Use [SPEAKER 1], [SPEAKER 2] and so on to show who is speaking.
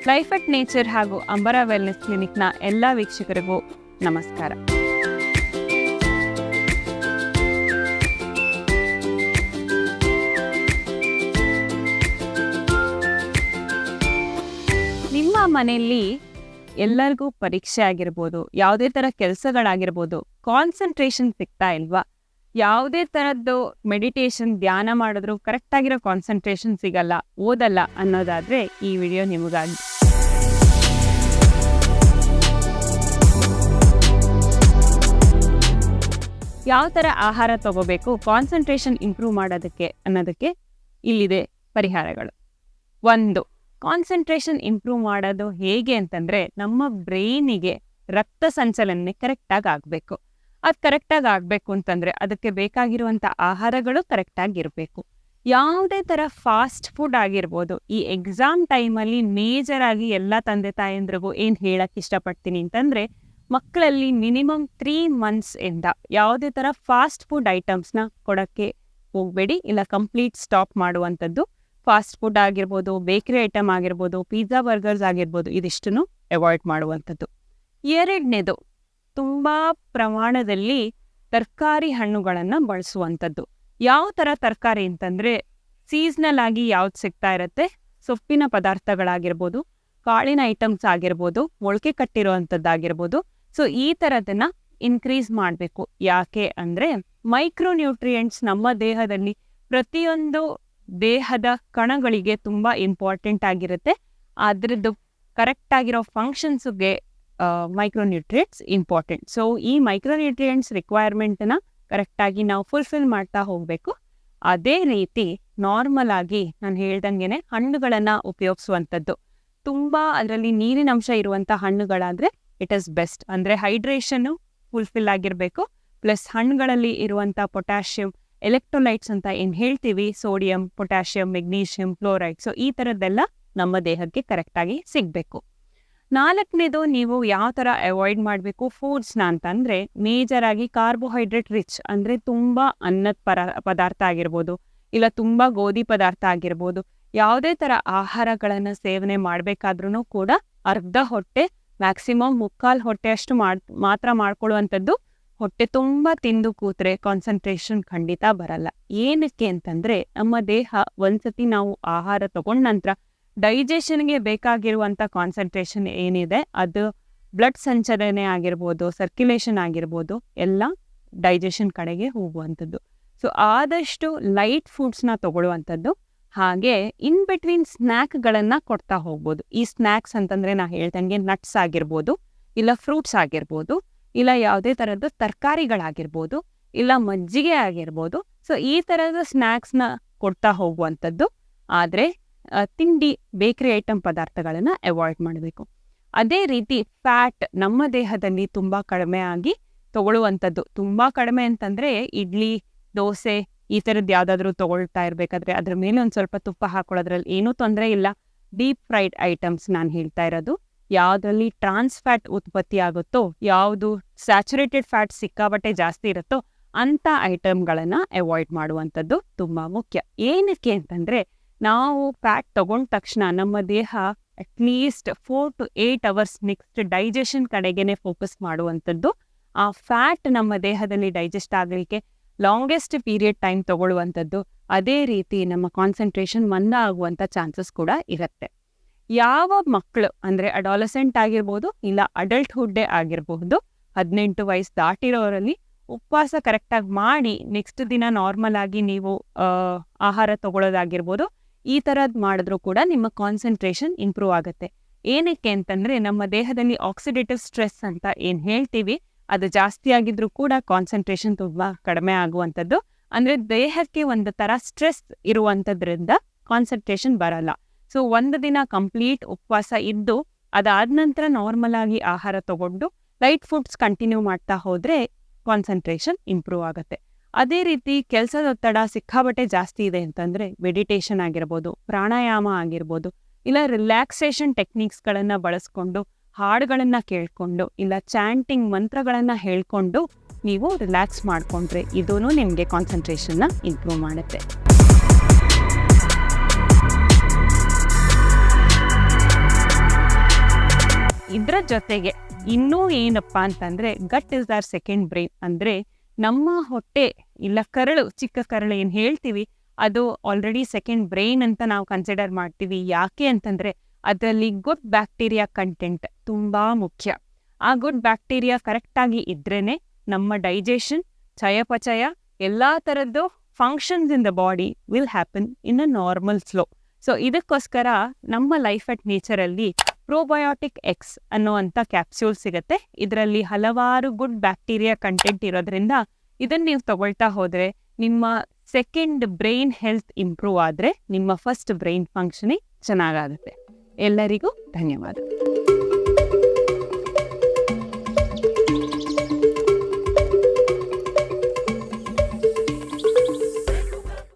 [SPEAKER 1] Life at nature ಹಾಗೂ ಅಂಬರ wellness ಕ್ಲಿನಿಕ್ನ ಎಲ್ಲ ವೀಕ್ಷಕರಿಗೂ ನಮಸ್ಕಾರ. ನಿಮ್ಮ ಮನೆಯಲ್ಲಿ ಎಲ್ಲರಿಗೂ ಪರೀಕ್ಷೆ ಆಗಿರ್ಬೋದು, ಯಾವುದೇ ಥರ ಕೆಲಸಗಳಾಗಿರ್ಬೋದು, ಕಾನ್ಸಂಟ್ರೇಷನ್ ಸಿಗ್ತಾ ಇಲ್ವಾ? ಯಾವುದೇ ಥರದ್ದು ಮೆಡಿಟೇಷನ್ ಧ್ಯಾನ ಮಾಡಿದ್ರು ಕರೆಕ್ಟಾಗಿರೋ ಕಾನ್ಸಂಟ್ರೇಷನ್ ಸಿಗಲ್ಲ, ಓದಲ್ಲ ಅನ್ನೋದಾದರೆ ಈ ವಿಡಿಯೋ ನಿಮಗಾಗಿ. ಯಾವ ಥರ ಆಹಾರ ತಗೋಬೇಕು ಕಾನ್ಸಂಟ್ರೇಷನ್ ಇಂಪ್ರೂವ್ ಮಾಡೋದಕ್ಕೆ ಅನ್ನೋದಕ್ಕೆ ಇಲ್ಲಿದೆ ಪರಿಹಾರಗಳು. 1. ಕಾನ್ಸಂಟ್ರೇಷನ್ ಇಂಪ್ರೂವ್ ಮಾಡೋದು ಹೇಗೆ ಅಂತಂದರೆ, ನಮ್ಮ ಬ್ರೈನಿಗೆ ರಕ್ತ ಸಂಚಲನೆ ಕರೆಕ್ಟಾಗಿ ಆಗಬೇಕು. ಅದು ಕರೆಕ್ಟಾಗಿ ಆಗಬೇಕು ಅಂತಂದರೆ ಅದಕ್ಕೆ ಬೇಕಾಗಿರುವಂಥ ಆಹಾರಗಳು ಕರೆಕ್ಟಾಗಿರಬೇಕು. ಯಾವುದೇ ಥರ ಫಾಸ್ಟ್ ಫುಡ್ ಆಗಿರ್ಬೋದು, ಈ ಎಕ್ಸಾಮ್ ಟೈಮಲ್ಲಿ ಮೇಜರಾಗಿ ಎಲ್ಲ ತಂದೆ ತಾಯಂದ್ರಿಗೂ ಏನು ಹೇಳಕ್ಕೆ ಇಷ್ಟಪಡ್ತೀನಿ ಅಂತಂದರೆ, ಮಕ್ಕಳಲ್ಲಿ ಮಿನಿಮಮ್ 3 ಮಂತ್ಸಿಂದ ಯಾವುದೇ ಥರ ಫಾಸ್ಟ್ ಫುಡ್ ಐಟಮ್ಸ್ನ ಕೊಡೋಕ್ಕೆ ಹೋಗಬೇಡಿ, ಇಲ್ಲ ಕಂಪ್ಲೀಟ್ ಸ್ಟಾಪ್ ಮಾಡುವಂಥದ್ದು. ಫಾಸ್ಟ್ ಫುಡ್ ಆಗಿರ್ಬೋದು, ಬೇಕರಿ ಐಟಮ್ ಆಗಿರ್ಬೋದು, ಪಿಜ್ಜಾ ಬರ್ಗರ್ಸ್ ಆಗಿರ್ಬೋದು, ಇದಿಷ್ಟನ್ನು ಅವಾಯ್ಡ್ ಮಾಡುವಂಥದ್ದು. 2ನೇದು, ತುಂಬ ಪ್ರಮಾಣದಲ್ಲಿ ತರಕಾರಿ ಹಣ್ಣುಗಳನ್ನು ಬಳಸುವಂಥದ್ದು. ಯಾವ ಥರ ತರಕಾರಿ ಅಂತಂದರೆ, ಸೀಸ್ನಲ್ ಆಗಿ ಯಾವ್ದು ಸಿಗ್ತಾ ಇರುತ್ತೆ, ಸೊಪ್ಪಿನ ಪದಾರ್ಥಗಳಾಗಿರ್ಬೋದು, ಕಾಳಿನ ಐಟಮ್ಸ್ ಆಗಿರ್ಬೋದು, ಮೊಳಕೆ ಕಟ್ಟಿರುವಂಥದ್ದಾಗಿರ್ಬೋದು. ಸೊ ಈ ಥರದನ್ನು ಇನ್ಕ್ರೀಸ್ ಮಾಡಬೇಕು. ಯಾಕೆ ಅಂದರೆ, ಮೈಕ್ರೋನ್ಯೂಟ್ರಿಯೆಂಟ್ಸ್ ನಮ್ಮ ದೇಹದಲ್ಲಿ ಪ್ರತಿಯೊಂದು ದೇಹದ ಕಣಗಳಿಗೆ ತುಂಬ ಇಂಪಾರ್ಟೆಂಟ್ ಆಗಿರುತ್ತೆ. ಅದರದ್ದು ಕರೆಕ್ಟಾಗಿರೋ ಫಂಕ್ಷನ್ಸ್ಗೆ ಮೈಕ್ರೋನ್ಯೂಟ್ರಿಯೆಂಟ್ಸ್ ಇಂಪಾರ್ಟೆಂಟ್. ಸೊ ಈ ಮೈಕ್ರೋನ್ಯೂಟ್ರಿಯೆಂಟ್ಸ್ ರಿಕ್ವೈರ್ಮೆಂಟನ್ನ ಕರೆಕ್ಟಾಗಿ ನಾವು ಫುಲ್ಫಿಲ್ ಮಾಡ್ತಾ ಹೋಗಬೇಕು. ಅದೇ ರೀತಿ ನಾರ್ಮಲ್ ಆಗಿ ನಾನು ಹೇಳ್ದಂಗೆ ಹಣ್ಣುಗಳನ್ನು ಉಪಯೋಗಿಸುವಂಥದ್ದು. ತುಂಬ ಅದರಲ್ಲಿ ನೀರಿನ ಅಂಶ ಇರುವಂಥ ಹಣ್ಣುಗಳಾದರೆ ಇಟ್ ಈಸ್ ಬೆಸ್ಟ್. ಅಂದರೆ ಹೈಡ್ರೇಷನ್ನು ಫುಲ್ಫಿಲ್ ಆಗಿರಬೇಕು, ಪ್ಲಸ್ ಹಣ್ಣುಗಳಲ್ಲಿ ಇರುವಂಥ ಪೊಟ್ಯಾಷಿಯಂ, ಎಲೆಕ್ಟ್ರೋಲೈಟ್ಸ್ ಅಂತ ಏನು ಹೇಳ್ತೀವಿ, sodium, potassium, magnesium, chloride, so ಈ ಥರದ್ದೆಲ್ಲ ನಮ್ಮ ದೇಹಕ್ಕೆ ಕರೆಕ್ಟಾಗಿ ಸಿಗಬೇಕು. 4ನೇದು, ನೀವು ಯಾವ ಥರ ಅವಾಯ್ಡ್ ಮಾಡಬೇಕು ಫುಡ್ಸ್ನ ಅಂತಂದರೆ, ಮೇಜರಾಗಿ ಕಾರ್ಬೋಹೈಡ್ರೇಟ್ ರಿಚ್ ಅಂದರೆ ತುಂಬ ಅನ್ನದ ಪದಾರ್ಥ ಆಗಿರ್ಬೋದು, ಇಲ್ಲ ತುಂಬ ಗೋಧಿ ಪದಾರ್ಥ ಆಗಿರ್ಬೋದು. ಯಾವುದೇ ಥರ ಆಹಾರಗಳನ್ನು ಸೇವನೆ ಮಾಡಬೇಕಾದ್ರೂ ಕೂಡ ಅರ್ಧ ಹೊಟ್ಟೆ, ಮ್ಯಾಕ್ಸಿಮಮ್ 3/4 ಹೊಟ್ಟೆ ಅಷ್ಟು ಮಾತ್ರ ಮಾಡ್ಕೊಳ್ಳುವಂಥದ್ದು. ಹೊಟ್ಟೆ ತುಂಬ ತಿಂದು ಕೂತ್ರೆ ಕಾನ್ಸಂಟ್ರೇಷನ್ ಖಂಡಿತ ಬರಲ್ಲ. ಏನಕ್ಕೆ ಅಂತಂದರೆ, ನಮ್ಮ ದೇಹ ಒಂದ್ಸತಿ ನಾವು ಆಹಾರ ತಗೊಂಡ ನಂತರ ಡೈಜೆಷನ್ಗೆ ಬೇಕಾಗಿರುವಂಥ ಕಾನ್ಸಂಟ್ರೇಷನ್ ಏನಿದೆ ಅದು ಬ್ಲಡ್ ಸಂಚಲನೆ ಆಗಿರ್ಬೋದು, ಸರ್ಕ್ಯುಲೇಷನ್ ಆಗಿರ್ಬೋದು, ಎಲ್ಲ ಡೈಜೆಷನ್ ಕಡೆಗೆ ಹೋಗುವಂಥದ್ದು. ಸೊ ಆದಷ್ಟು ಲೈಟ್ ಫುಡ್ಸ್ನ ತಗೊಳ್ಳುವಂಥದ್ದು. ಹಾಗೆ ಇನ್ ಬಿಟ್ವೀನ್ ಸ್ನ್ಯಾಕ್ಗಳನ್ನು ಕೊಡ್ತಾ ಹೋಗ್ಬೋದು. ಈ ಸ್ನ್ಯಾಕ್ಸ್ ಅಂತಂದರೆ ನಾ ಹೇಳ್ದಂಗೆ ನಟ್ಸ್ ಆಗಿರ್ಬೋದು, ಇಲ್ಲ ಫ್ರೂಟ್ಸ್ ಆಗಿರ್ಬೋದು, ಇಲ್ಲ ಯಾವುದೇ ಥರದ್ದು ತರಕಾರಿಗಳಾಗಿರ್ಬೋದು, ಇಲ್ಲ ಮಜ್ಜಿಗೆ ಆಗಿರ್ಬೋದು. ಸೊ ಈ ಥರದ ಸ್ನ್ಯಾಕ್ಸ್ನ ಕೊಡ್ತಾ ಹೋಗುವಂಥದ್ದು. ಆದರೆ ತಿಂಡಿ, ಬೇಕರಿ ಐಟಮ್ ಪದಾರ್ಥಗಳನ್ನು ಅವಾಯ್ಡ್ ಮಾಡಬೇಕು. ಅದೇ ರೀತಿ ಫ್ಯಾಟ್ ನಮ್ಮ ದೇಹದಲ್ಲಿ ತುಂಬ ಕಡಿಮೆ ಆಗಿ ತಗೊಳ್ಳುವಂಥದ್ದು. ತುಂಬ ಕಡಿಮೆ ಅಂತಂದರೆ, ಇಡ್ಲಿ, ದೋಸೆ ಈ ಥರದ್ದು ಯಾವುದಾದ್ರೂ ತೊಗೊಳ್ತಾ ಇರಬೇಕಾದ್ರೆ ಅದ್ರ ಮೇಲೆ ಒಂದು ಸ್ವಲ್ಪ ತುಪ್ಪ ಹಾಕೊಳ್ಳೋದ್ರಲ್ಲಿ ಏನೂ ತೊಂದರೆ ಇಲ್ಲ. ಡೀಪ್ ಫ್ರೈಡ್ ಐಟಮ್ಸ್ ನಾನು ಹೇಳ್ತಾ ಇರೋದು. ಯಾವುದರಲ್ಲಿ ಟ್ರಾನ್ಸ್ ಫ್ಯಾಟ್ ಉತ್ಪತ್ತಿ ಆಗುತ್ತೋ, ಯಾವುದು ಸ್ಯಾಚುರೇಟೆಡ್ ಫ್ಯಾಟ್ ಸಿಕ್ಕಾಬಟ್ಟೆ ಜಾಸ್ತಿ ಇರುತ್ತೋ ಅಂಥ ಐಟಮ್ಗಳನ್ನು ಅವಾಯ್ಡ್ ಮಾಡುವಂಥದ್ದು ತುಂಬ ಮುಖ್ಯ. ಏನಕ್ಕೆ ಅಂತಂದರೆ, ನಾವು ಫ್ಯಾಟ್ ತಗೊಂಡ ತಕ್ಷಣ ನಮ್ಮ ದೇಹ at least 4 to 8 hours next digestion ಕಡೆಗೇ ಫೋಕಸ್ ಮಾಡುವಂಥದ್ದು. ಆ ಫ್ಯಾಟ್ ನಮ್ಮ ದೇಹದಲ್ಲಿ ಡೈಜೆಸ್ಟ್ ಆಗಲಿಕ್ಕೆ ಲಾಂಗೆಸ್ಟ್ ಪೀರಿಯಡ್ ಟೈಮ್ ತಗೊಳ್ಳುವಂಥದ್ದು. ಅದೇ ರೀತಿ ನಮ್ಮ ಕಾನ್ಸಂಟ್ರೇಷನ್ ಮಂದ ಆಗುವಂಥ ಚಾನ್ಸಸ್ ಕೂಡ ಇರುತ್ತೆ. ಯಾವ ಮಕ್ಕಳು ಅಂದರೆ ಅಡಾಲಸೆಂಟ್ ಆಗಿರ್ಬೋದು, ಇಲ್ಲ ಅಡಲ್ಟ್ಹುಡ್ಡೇ ಆಗಿರಬಹುದು, 18 ವಯಸ್ಸು ದಾಟಿರೋರಲ್ಲಿ ಉಪವಾಸ ಕರೆಕ್ಟಾಗಿ ಮಾಡಿ ನೆಕ್ಸ್ಟ್ ದಿನ ನಾರ್ಮಲ್ ಆಗಿ ನೀವು ಆಹಾರ ತಗೊಳ್ಳೋದಾಗಿರ್ಬೋದು, ಈ ಥರದ್ದು ಮಾಡಿದ್ರೂ ಕೂಡ ನಿಮ್ಮ ಕಾನ್ಸಂಟ್ರೇಷನ್ ಇಂಪ್ರೂವ್ ಆಗುತ್ತೆ. ಏನಕ್ಕೆ ಅಂತಂದರೆ, ನಮ್ಮ ದೇಹದಲ್ಲಿ ಆಕ್ಸಿಡೇಟಿವ್ ಸ್ಟ್ರೆಸ್ ಅಂತ ಏನು ಹೇಳ್ತೀವಿ ಅದು ಜಾಸ್ತಿ ಆಗಿದ್ರೂ ಕೂಡ ಕಾನ್ಸಂಟ್ರೇಷನ್ ತುಂಬ ಕಡಿಮೆ ಆಗುವಂಥದ್ದು. ಅಂದರೆ ದೇಹಕ್ಕೆ ಒಂದು ಥರ ಸ್ಟ್ರೆಸ್ ಇರುವಂಥದ್ರಿಂದ ಕಾನ್ಸಂಟ್ರೇಷನ್ ಬರಲ್ಲ. ಸೊ ಒಂದು ದಿನ ಕಂಪ್ಲೀಟ್ ಉಪವಾಸ ಇದ್ದು ಅದಾದ ನಂತರ ನಾರ್ಮಲ್ ಆಗಿ ಆಹಾರ ತಗೊಂಡು ಲೈಟ್ ಫುಡ್ಸ್ ಕಂಟಿನ್ಯೂ ಮಾಡ್ತಾ ಹೋದರೆ ಕಾನ್ಸಂಟ್ರೇಷನ್ ಇಂಪ್ರೂವ್ ಆಗುತ್ತೆ. ಅದೇ ರೀತಿ ಕೆಲಸದ ಒತ್ತಡ ಸಿಕ್ಕಾಬಟ್ಟೆ ಜಾಸ್ತಿ ಇದೆ ಅಂತಂದರೆ ಮೆಡಿಟೇಷನ್ ಆಗಿರ್ಬೋದು, ಪ್ರಾಣಾಯಾಮ ಆಗಿರ್ಬೋದು, ಇಲ್ಲ ರಿಲ್ಯಾಕ್ಸೇಷನ್ ಟೆಕ್ನಿಕ್ಸ್ಗಳನ್ನು ಬಳಸ್ಕೊಂಡು ಹಾಡುಗಳನ್ನು ಕೇಳಿಕೊಂಡು, ಇಲ್ಲ ಚಾಂಟಿಂಗ್ ಮಂತ್ರಗಳನ್ನು ಹೇಳ್ಕೊಂಡು ನೀವು ರಿಲ್ಯಾಕ್ಸ್ ಮಾಡಿಕೊಂಡ್ರೆ ಇದೂ ನಿಮಗೆ ಕಾನ್ಸಂಟ್ರೇಷನ್ನ ಇಂಪ್ರೂವ್ ಮಾಡುತ್ತೆ. ಇದ್ರ ಜೊತೆಗೆ ಇನ್ನೂ ಏನಪ್ಪಾ ಅಂತಂದ್ರೆ ಗಟ್ ಇಸ್ ಆರ್ ಸೆಕೆಂಡ್ ಬ್ರೈನ್. ಅಂದ್ರೆ ನಮ್ಮ ಹೊಟ್ಟೆ ಇಲ್ಲ ಕರಳು, ಚಿಕ್ಕ ಕರಳು ಏನ್ ಹೇಳ್ತೀವಿ, ಅದು ಆಲ್ರೆಡಿ ಸೆಕೆಂಡ್ ಬ್ರೈನ್ ಅಂತ ನಾವು ಕನ್ಸಿಡರ್ ಮಾಡ್ತೀವಿ. ಯಾಕೆ ಅಂತಂದ್ರೆ ಅದರಲ್ಲಿ ಗುಡ್ ಬ್ಯಾಕ್ಟೀರಿಯಾ ಕಂಟೆಂಟ್ ತುಂಬಾ ಮುಖ್ಯ. ಆ ಗುಡ್ ಬ್ಯಾಕ್ಟೀರಿಯಾ ಕರೆಕ್ಟಾಗಿ ಇದ್ರೇನೆ ನಮ್ಮ ಡೈಜೆಷನ್, ಚಯಾಪಚಯ, ಎಲ್ಲಾ ಥರದ್ದು functions in the body will happen in a normal slow. So ಇದಕ್ಕೋಸ್ಕರ ನಮ್ಮ ಲೈಫ್ ಅಟ್ ನೇಚರಲ್ಲಿ ಪ್ರೋಬಯೋಟಿಕ್ ಎಕ್ಸ್ ಅನ್ನುವಂಥ ಕ್ಯಾಪ್ಸ್ಯೂಲ್ ಸಿಗುತ್ತೆ. ಇದರಲ್ಲಿ ಹಲವಾರು ಗುಡ್ ಬ್ಯಾಕ್ಟೀರಿಯಾ ಕಂಟೆಂಟ್ ಇರೋದ್ರಿಂದ ಇದನ್ನ ನೀವು ತಗೊಳ್ತಾ ಹೋದ್ರೆ ನಿಮ್ಮ ಸೆಕೆಂಡ್ ಬ್ರೈನ್ ಹೆಲ್ತ್ ಇಂಪ್ರೂವ್ ಆದರೆ ನಿಮ್ಮ ಫಸ್ಟ್ ಬ್ರೈನ್ ಫಂಕ್ಷನಿಂಗ್ ಚೆನ್ನಾಗಾಗುತ್ತೆ. ಎಲ್ಲರಿಗೂ ಧನ್ಯವಾದ.